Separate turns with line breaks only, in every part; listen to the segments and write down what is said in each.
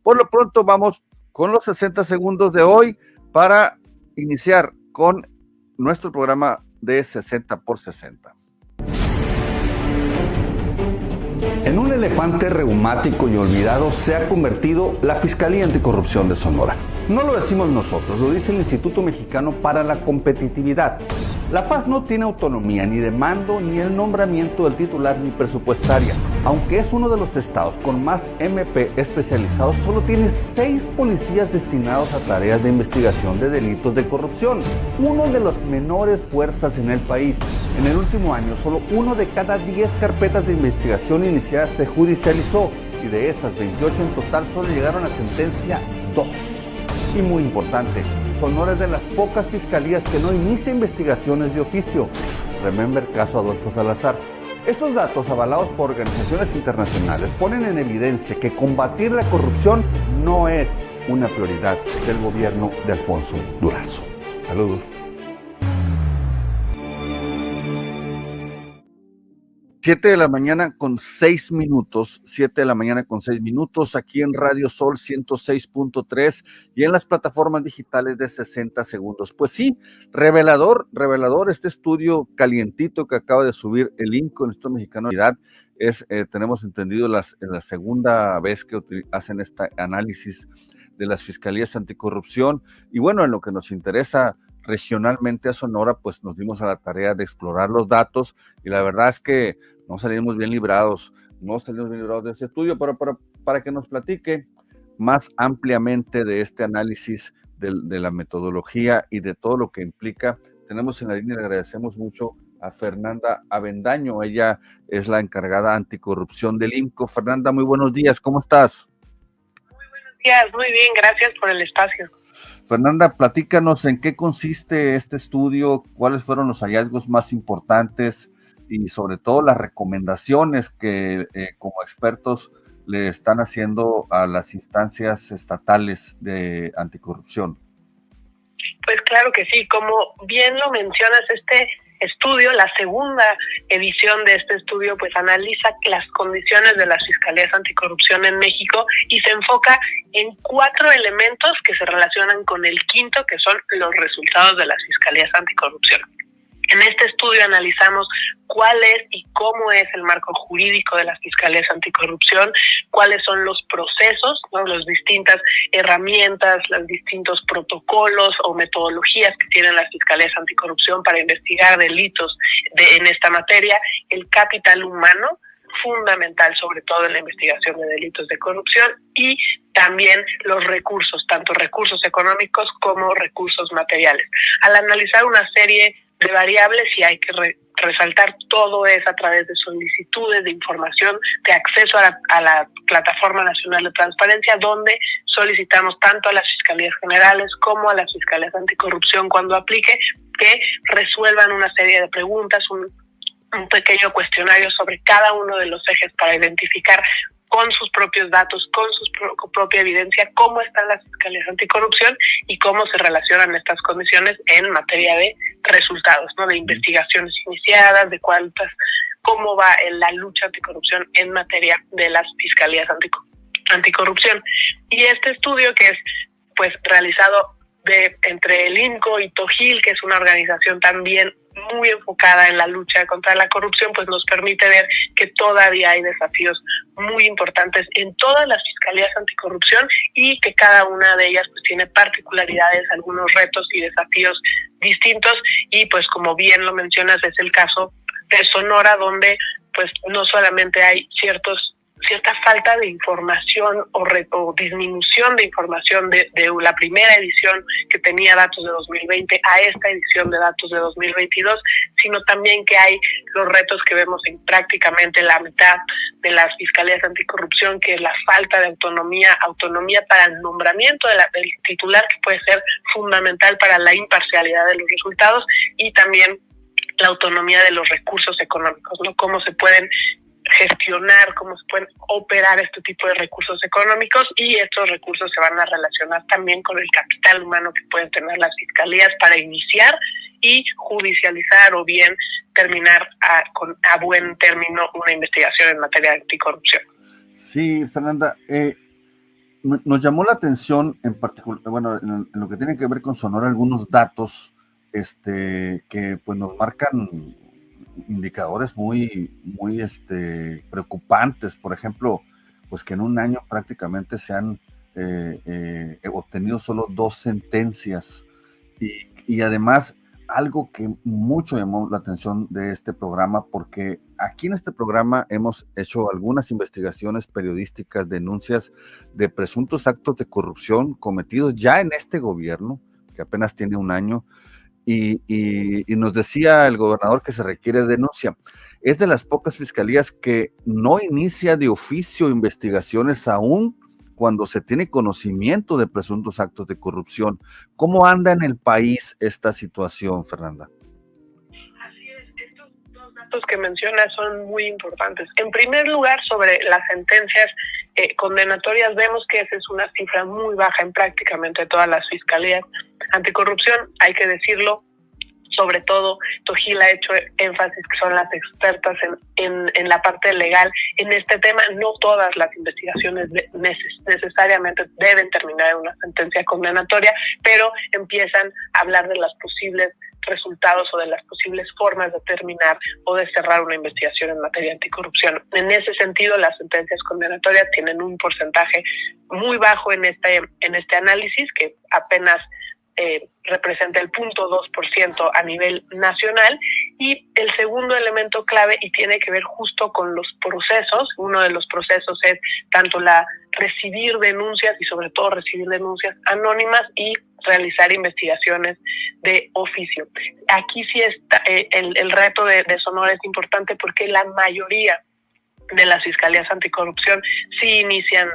Por lo pronto vamos con los 60 segundos de hoy para iniciar con nuestro programa de 60 por 60.
En un elefante reumático y olvidado se ha convertido la Fiscalía Anticorrupción de Sonora. No lo decimos nosotros, lo dice el Instituto Mexicano para la Competitividad. La FAS no tiene autonomía ni de mando, ni el nombramiento del titular, ni presupuestaria. Aunque es uno de los estados con más MP especializados, solo tiene 6 policías destinados a tareas de investigación de delitos de corrupción. Uno de los menores fuerzas en el país. En el último año, solo 1 de cada 10 carpetas de investigación iniciadas se judicializó, y de esas 28 en total solo llegaron a sentencia 2. Y muy importante, Sonora es de las pocas fiscalías que no inicia investigaciones de oficio. Remember caso Adolfo Salazar. Estos datos, avalados por organizaciones internacionales, ponen en evidencia que combatir la corrupción no es una prioridad del gobierno de Alfonso Durazo. Saludos.
7 de la mañana con 6 minutos, 7 de la mañana con 6 minutos, aquí en Radio Sol 106.3 y en las plataformas digitales de 60 segundos. Pues sí, revelador este estudio calientito que acaba de subir el INCO, el Instituto Mexicano de la Identidad, tenemos entendido la segunda vez que hacen este análisis de las fiscalías anticorrupción, y bueno, en lo que nos interesa regionalmente a Sonora, pues nos dimos a la tarea de explorar los datos, y la verdad es que no salimos bien librados de este estudio, pero para que nos platique más ampliamente de este análisis de la metodología y de todo lo que implica, tenemos en la línea, le agradecemos mucho a Fernanda Avendaño. Ella es la encargada anticorrupción del INCO. Fernanda, muy buenos días, ¿cómo estás?
Muy buenos días, muy bien, gracias por el espacio.
Fernanda, platícanos en qué consiste este estudio, cuáles fueron los hallazgos más importantes y sobre todo las recomendaciones que como expertos le están haciendo a las instancias estatales de anticorrupción.
Pues claro que sí, como bien lo mencionas, este estudio, la segunda edición de este estudio, pues analiza las condiciones de las fiscalías anticorrupción en México y se enfoca en 4 elementos que se relacionan con el quinto, que son los resultados de las fiscalías anticorrupción. En este estudio analizamos cuál es y cómo es el marco jurídico de las fiscalías anticorrupción, cuáles son los procesos, ¿no? Las distintas herramientas, los distintos protocolos o metodologías que tienen las fiscalías anticorrupción para investigar delitos en esta materia, el capital humano, fundamental sobre todo en la investigación de delitos de corrupción, y también los recursos, tanto recursos económicos como recursos materiales. Al analizar una serie de variables, y hay que resaltar, todo es a través de solicitudes de información de acceso a la Plataforma Nacional de Transparencia, donde solicitamos tanto a las fiscalías generales como a las fiscalías anticorrupción, cuando aplique, que resuelvan una serie de preguntas, un pequeño cuestionario sobre cada uno de los ejes para identificar con sus propios datos, con su propia evidencia, cómo están las fiscalías anticorrupción y cómo se relacionan estas condiciones en materia de resultados, ¿no? De investigaciones iniciadas, de cuántas, cómo va la lucha anticorrupción en materia de las fiscalías anticorrupción. Y este estudio, que es pues realizado entre el INCO y TOGIL, que es una organización también muy enfocada en la lucha contra la corrupción, pues nos permite ver que todavía hay desafíos muy importantes en todas las fiscalías anticorrupción y que cada una de ellas pues tiene particularidades, algunos retos y desafíos distintos, y pues como bien lo mencionas, es el caso de Sonora, donde pues no solamente hay cierta falta de información o disminución de información de la primera edición, que tenía datos de 2020, a esta edición de datos de 2022, sino también que hay los retos que vemos en prácticamente la mitad de las fiscalías anticorrupción, que es la falta de autonomía para el nombramiento del titular, que puede ser fundamental para la imparcialidad de los resultados, y también la autonomía de los recursos económicos, ¿no? Cómo se pueden gestionar, cómo se pueden operar este tipo de recursos económicos, y estos recursos se van a relacionar también con el capital humano que pueden tener las fiscalías para iniciar y judicializar o bien terminar a buen término una investigación en materia de anticorrupción.
Sí, Fernanda, Nos llamó la atención en particular, bueno, en lo que tiene que ver con Sonora, algunos datos que pues nos marcan indicadores muy preocupantes. Por ejemplo, pues que en un año prácticamente se han obtenido solo 2 sentencias y además algo que mucho llamó la atención de este programa, porque aquí en este programa hemos hecho algunas investigaciones periodísticas, denuncias de presuntos actos de corrupción cometidos ya en este gobierno, que apenas tiene un año, y nos decía el gobernador que se requiere denuncia. Es de las pocas fiscalías que no inicia de oficio investigaciones aún cuando se tiene conocimiento de presuntos actos de corrupción. ¿Cómo anda en el país esta situación, Fernanda?
Así es, estos dos datos que mencionas son muy importantes. En primer lugar, sobre las sentencias condenatorias, vemos que esa es una cifra muy baja en prácticamente todas las fiscalías anticorrupción, hay que decirlo. Sobre todo, Tojil ha hecho énfasis que son las expertas en la parte legal en este tema. No todas las investigaciones necesariamente deben terminar en una sentencia condenatoria, pero empiezan a hablar de los posibles resultados o de las posibles formas de terminar o de cerrar una investigación en materia anticorrupción. En ese sentido, las sentencias condenatorias tienen un porcentaje muy bajo en este análisis, que apenas representa el 0.2% a nivel nacional. Y el segundo elemento clave, y tiene que ver justo con los procesos, uno de los procesos es tanto recibir denuncias y sobre todo recibir denuncias anónimas y realizar investigaciones de oficio. Aquí sí está el reto de Sonora es importante porque la mayoría de las fiscalías anticorrupción sí inician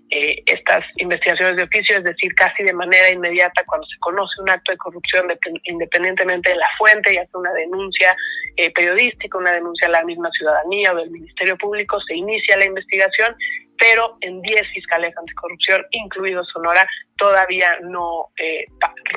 estas investigaciones de oficio, es decir, casi de manera inmediata cuando se conoce un acto de corrupción, independientemente de la fuente, ya sea una denuncia periodística, una denuncia a la misma ciudadanía o del Ministerio Público, se inicia la investigación, pero en 10 fiscalías anticorrupción, incluido Sonora, todavía no,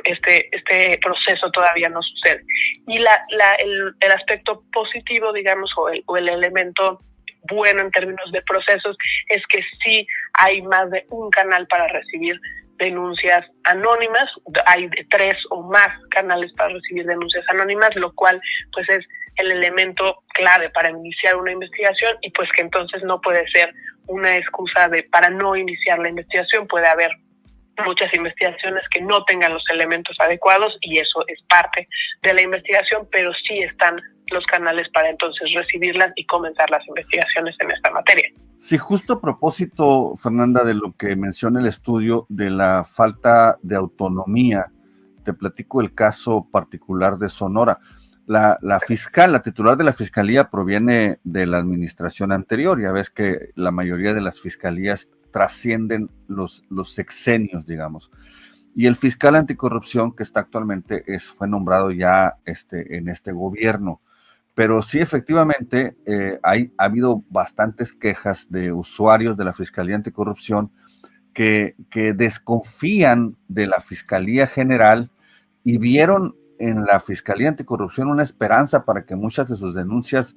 este proceso todavía no sucede. Y el aspecto positivo, digamos, o el elemento bueno en términos de procesos es que sí hay más de un canal para recibir denuncias anónimas, hay 3 o más canales para recibir denuncias anónimas, lo cual pues es el elemento clave para iniciar una investigación y pues que entonces no puede ser una excusa para no iniciar la investigación. Puede haber muchas investigaciones que no tengan los elementos adecuados y eso es parte de la investigación, pero sí están los canales para entonces recibirlas y comenzar las investigaciones en esta materia.
Sí, justo a propósito, Fernanda, de lo que menciona el estudio de la falta de autonomía, te platico el caso particular de Sonora. La titular de la fiscalía proviene de la administración anterior. Ya ves que la mayoría de las fiscalías trascienden los sexenios, digamos. Y el fiscal anticorrupción que está actualmente fue nombrado ya en este gobierno. Pero sí, efectivamente, ha habido bastantes quejas de usuarios de la Fiscalía Anticorrupción que desconfían de la Fiscalía General y vieron en la Fiscalía Anticorrupción una esperanza para que muchas de sus denuncias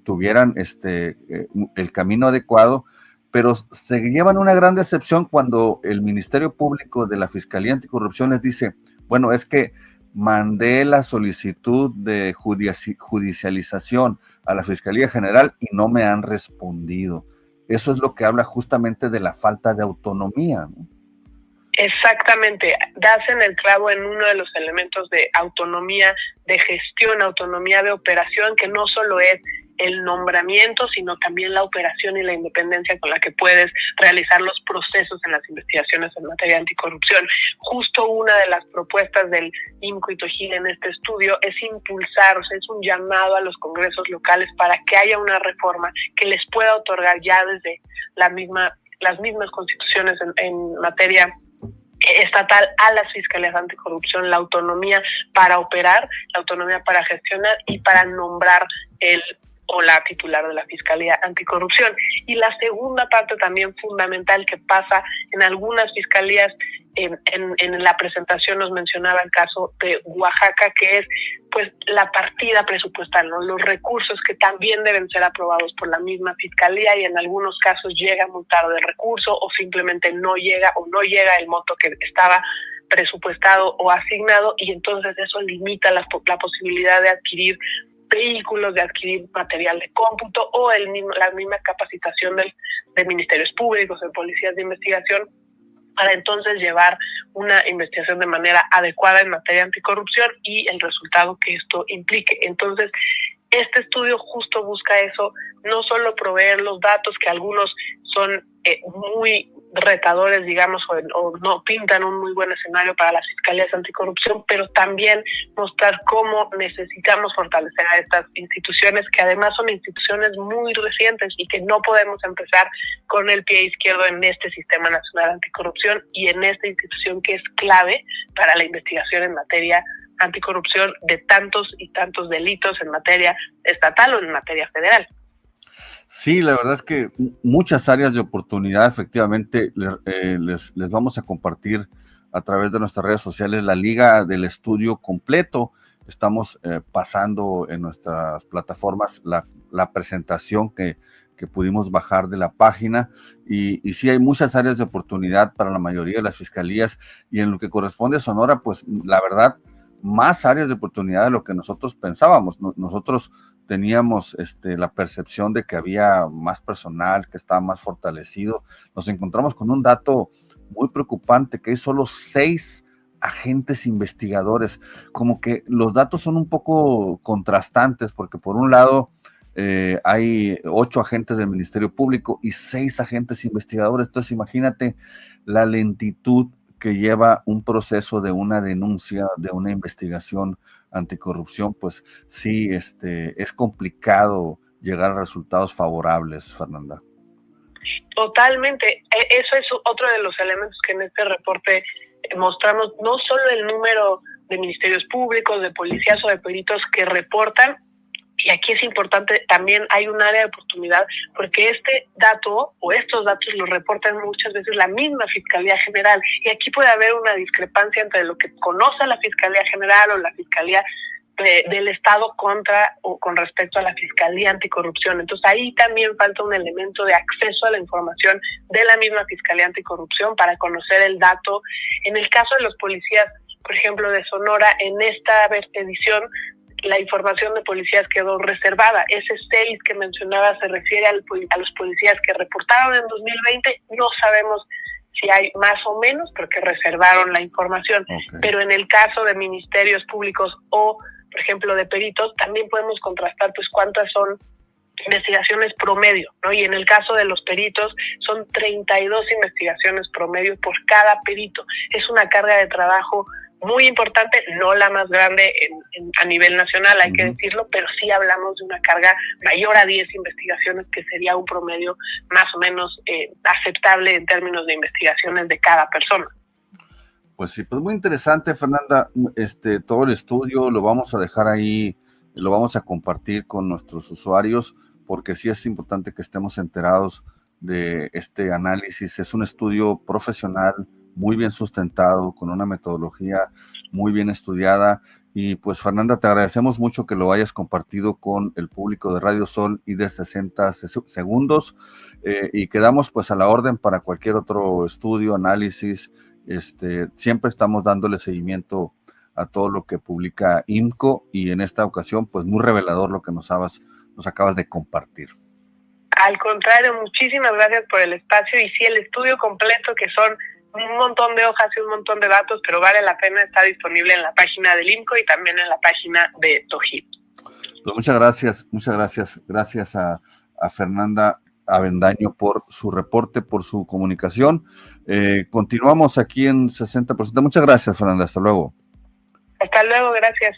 tuvieran el camino adecuado, pero se llevan una gran decepción cuando el Ministerio Público de la Fiscalía Anticorrupción les dice, bueno, es que mandé la solicitud de judicialización a la Fiscalía General y no me han respondido. Eso es lo que habla justamente de la falta de autonomía, ¿no?
Exactamente, das en el clavo en uno de los elementos de autonomía de gestión, autonomía de operación, que no solo es el nombramiento, sino también la operación y la independencia con la que puedes realizar los procesos en las investigaciones en materia de anticorrupción. Justo una de las propuestas del INCO y Tojil en este estudio es impulsar, o sea, es un llamado a los congresos locales para que haya una reforma que les pueda otorgar ya desde las mismas constituciones en materia estatal a las fiscalías anticorrupción la autonomía para operar, la autonomía para gestionar y para nombrar o la titular de la Fiscalía Anticorrupción. Y la segunda parte también fundamental que pasa en algunas fiscalías en la presentación nos mencionaba el caso de Oaxaca, que es pues la partida presupuestal, ¿no? Los recursos que también deben ser aprobados por la misma fiscalía, y en algunos casos llega muy tarde el recurso, o simplemente no llega el monto que estaba presupuestado o asignado, y entonces eso limita la posibilidad de adquirir vehículos, de adquirir material de cómputo o la misma capacitación de ministerios públicos, de policías de investigación, para entonces llevar una investigación de manera adecuada en materia anticorrupción y el resultado que esto implique. Entonces, este estudio justo busca eso, no solo proveer los datos, que algunos son muy retadores, digamos, o no pintan un muy buen escenario para las fiscalías anticorrupción, pero también mostrar cómo necesitamos fortalecer a estas instituciones, que además son instituciones muy recientes y que no podemos empezar con el pie izquierdo en este Sistema Nacional Anticorrupción y en esta institución que es clave para la investigación en materia anticorrupción de tantos y tantos delitos en materia estatal o en materia federal.
Sí, la verdad es que muchas áreas de oportunidad, efectivamente, les vamos a compartir a través de nuestras redes sociales la liga del estudio completo. Estamos pasando en nuestras plataformas la presentación que pudimos bajar de la página, y sí hay muchas áreas de oportunidad para la mayoría de las fiscalías, y en lo que corresponde a Sonora, pues la verdad, más áreas de oportunidad de lo que nosotros pensábamos. Nosotros teníamos la percepción de que había más personal, que estaba más fortalecido. Nos encontramos con un dato muy preocupante, que hay solo 6 agentes investigadores. Como que los datos son un poco contrastantes, porque por un lado hay 8 agentes del Ministerio Público y 6 agentes investigadores. Entonces imagínate la lentitud que lleva un proceso de una denuncia, de una investigación anticorrupción. Pues sí, es complicado llegar a resultados favorables, Fernanda.
Totalmente. Eso es otro de los elementos que en este reporte mostramos, no solo el número de ministerios públicos, de policías o de peritos que reportan, y aquí es importante, también hay un área de oportunidad, porque este dato o estos datos los reportan muchas veces la misma Fiscalía General, y aquí puede haber una discrepancia entre lo que conoce la Fiscalía General o la Fiscalía del Estado con respecto a la Fiscalía Anticorrupción. Entonces ahí también falta un elemento de acceso a la información de la misma Fiscalía Anticorrupción para conocer el dato. En el caso de los policías, por ejemplo, de Sonora, en esta edición la información de policías quedó reservada. Ese 6 que mencionaba se refiere a los policías que reportaron en 2020. No sabemos si hay más o menos, pero que reservaron la información. Okay. Pero en el caso de ministerios públicos o, por ejemplo, de peritos, también podemos contrastar pues cuántas son investigaciones promedio, ¿no? Y en el caso de los peritos son 32 investigaciones promedio por cada perito. Es una carga de trabajo muy importante, no la más grande a nivel nacional, hay que decirlo, pero sí hablamos de una carga mayor a 10 investigaciones, que sería un promedio más o menos aceptable en términos de investigaciones de cada persona.
Pues sí, pues muy interesante, Fernanda. Todo el estudio lo vamos a dejar ahí, lo vamos a compartir con nuestros usuarios, porque sí es importante que estemos enterados de este análisis. Es un estudio profesional, muy bien sustentado, con una metodología muy bien estudiada. Y pues, Fernanda, te agradecemos mucho que lo hayas compartido con el público de Radio Sol y de 60 segundos, y quedamos pues a la orden para cualquier otro estudio, análisis. Siempre estamos dándole seguimiento a todo lo que publica IMCO, y en esta ocasión pues muy revelador lo que nos acabas de compartir.
Al contrario, muchísimas gracias por el espacio, y sí, el estudio completo, que son un montón de hojas y un montón de datos, pero vale la pena, está disponible en la página del IMCO y también en la página de TOJIP.
Pues muchas gracias. Gracias a Fernanda Avendaño por su reporte, por su comunicación. Continuamos aquí en 60%. Muchas gracias, Fernanda. Hasta luego.
Hasta luego, gracias.